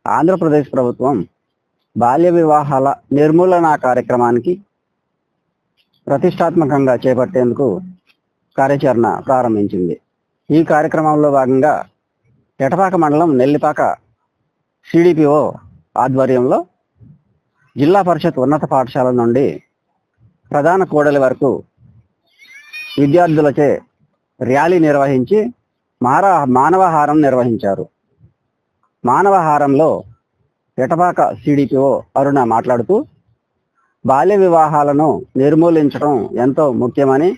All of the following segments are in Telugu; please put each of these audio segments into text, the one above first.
ఆంధ్రప్రదేశ్ ప్రభుత్వం బాల్య వివాహాల నిర్మూలన కార్యక్రమానికి ప్రతిష్టాత్మకంగా చేపట్టేందుకు కార్యాచరణ ప్రారంభించింది. ఈ కార్యక్రమంలో భాగంగా ఎటపాక మండలం నెల్లిపాక సిడిపిఓ ఆధ్వర్యంలో జిల్లా పరిషత్ ఉన్నత పాఠశాల నుండి ప్రధాన కూడలి వరకు విద్యార్థులచే ర్యాలీ నిర్వహించి మానవహారం నిర్వహించారు. మానవహారంలో ఎటపాక సిడిపిఓ అరుణ మాట్లాడుతూ బాల్య వివాహాలను నిర్మూలించడం ఎంతో ముఖ్యమని,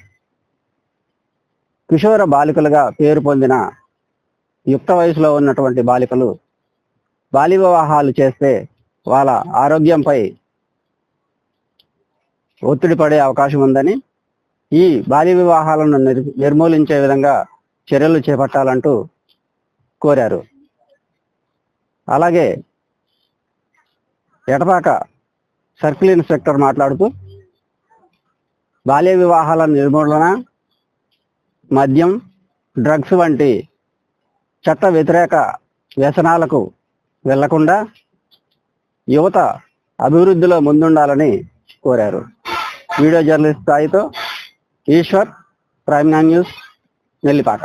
కిషోర బాలికలుగా పేరు పొందిన యుక్త వయసులో ఉన్నటువంటి బాలికలు బాల్య వివాహాలు చేస్తే వాళ్ళ ఆరోగ్యంపై ఒత్తిడి పడే అవకాశం ఉందని, ఈ బాల్య వివాహాలను నిర్మూలించే విధంగా చర్యలు చేపట్టాలంటూ కోరారు. అలాగే ఎటపాక సర్కిల్ ఇన్స్పెక్టర్ మాట్లాడుతూ బాల్య వివాహాల నిర్మూలన, మద్యం, డ్రగ్స్ వంటి చట్ట వ్యతిరేక వ్యసనాలకు వెళ్లకుండా యువత అభివృద్ధిలో ముందుండాలని కోరారు. వీడియో జర్నలిస్ట్ స్థాయితో ఈశ్వర్, ప్రైమ్ న్యూస్, నెల్లిపాక.